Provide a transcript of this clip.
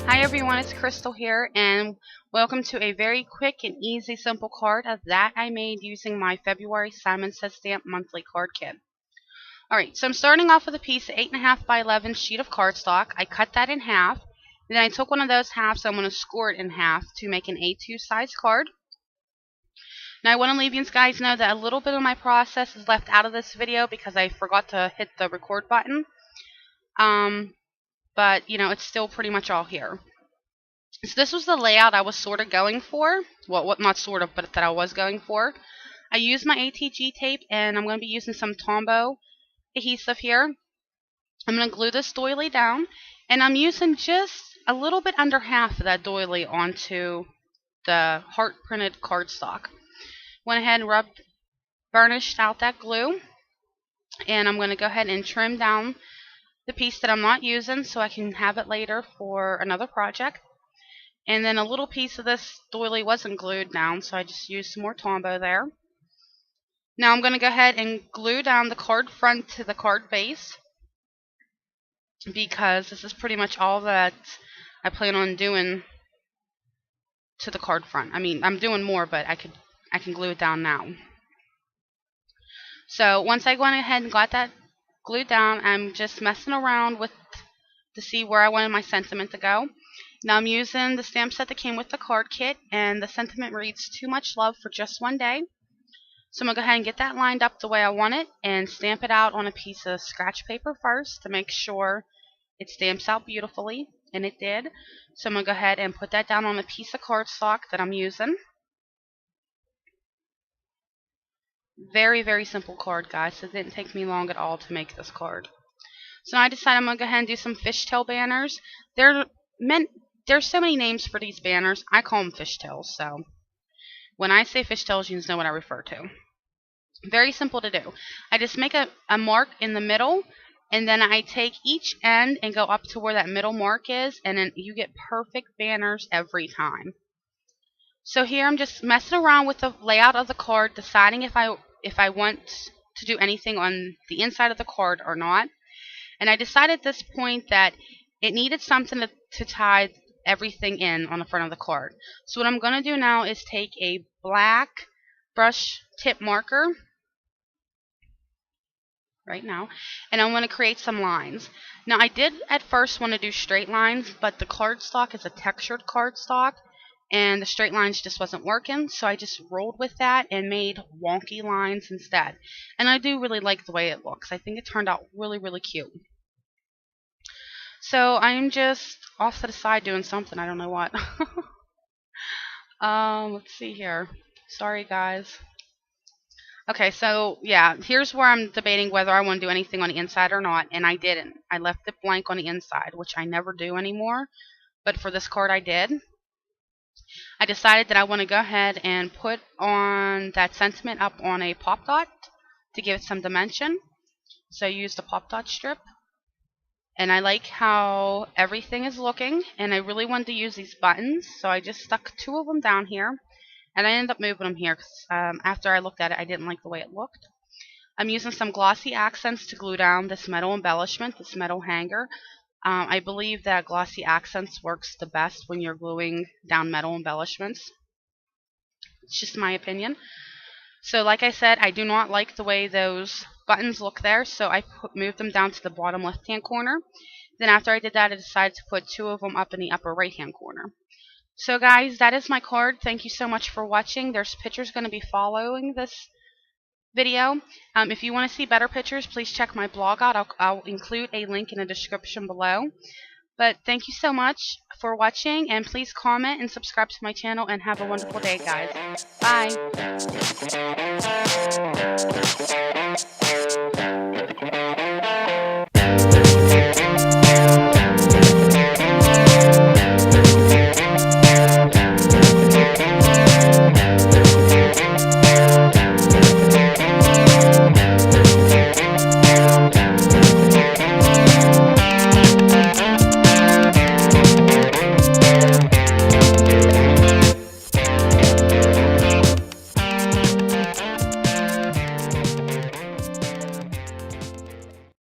Hi everyone, it's Crystal here, and welcome to a very quick and easy simple card of that I made using my February Simon Says Stamp monthly card kit. Alright, so I'm starting off with a piece of 8.5 by 11 sheet of cardstock. I cut that in half, and then I took one of those halves, I'm going to score it in half to make an A2 size card. Now I want to leave you guys know that a little bit of my process is left out of this video because I forgot to hit the record button. But, you know, it's still pretty much all here. So this was the layout I was sort of going for. Well, not sort of, but that I was going for. I used my ATG tape, and I'm going to be using some Tombow adhesive here. I'm going to glue this doily down, and I'm using just a little bit under half of that doily onto the heart printed cardstock. Went ahead and burnished out that glue, and I'm going to go ahead and trim down the piece that I'm not using so I can have it later for another project. And then a little piece of this doily wasn't glued down, so I just used some more Tombow there. Now I'm going to go ahead and glue down the card front to the card base, because this is pretty much all that I plan on doing to the card front. I mean, I'm doing more, but I can glue it down now. So once I went ahead and got that glued down, I'm just messing around with to see where I wanted my sentiment to go. Now I'm using the stamp set that came with the card kit, and the sentiment reads "Too much love for just one day." So I'm going to go ahead and get that lined up the way I want it and stamp it out on a piece of scratch paper first to make sure it stamps out beautifully, and it did. So I'm going to go ahead and put that down on a piece of cardstock that I'm using. Very, very simple card, guys. It didn't take me long at all to make this card. So now I decided I'm going to go ahead and do some fishtail banners. There's so many names for these banners. I call them fishtails, so when I say fishtails, you know what I refer to. Very simple to do. I just make a mark in the middle, and then I take each end and go up to where that middle mark is, and then you get perfect banners every time. So here I'm just messing around with the layout of the card, deciding if I want to do anything on the inside of the card or not. And I decided at this point that it needed something to tie everything in on the front of the card. So what I'm going to do now is take a black brush tip marker right now, and I'm going to create some lines. Now I did at first want to do straight lines, but the cardstock is a textured cardstock, and the straight lines just wasn't working, so I just rolled with that and made wonky lines instead. And I do really like the way it looks. I think it turned out really, really cute. So I'm just off to the side doing something. I don't know what. Let's see here. Sorry, guys. Okay, so yeah, here's where I'm debating whether I want to do anything on the inside or not, and I didn't. I left it blank on the inside, which I never do anymore, but for this card I did. I decided that I want to go ahead and put on that sentiment up on a pop dot to give it some dimension. So I used a pop dot strip. And I like how everything is looking, and I really wanted to use these buttons, so I just stuck 2 of them down here, and I ended up moving them here because after I looked at it, I didn't like the way it looked. I'm using some glossy accents to glue down this metal embellishment, this metal hanger. I believe that glossy accents works the best when you're gluing down metal embellishments. It's just my opinion. So like I said, I do not like the way those buttons look there, so I moved them down to the bottom left hand corner. Then after I did that, I decided to put 2 of them up in the upper right hand corner. So guys, that is my card. Thank you so much for watching. There's pictures going to be following this video. If you want to see better pictures, please check my blog out. I'll include a link in the description below. But thank you so much for watching, and please comment and subscribe to my channel, and have a wonderful day, guys. Bye.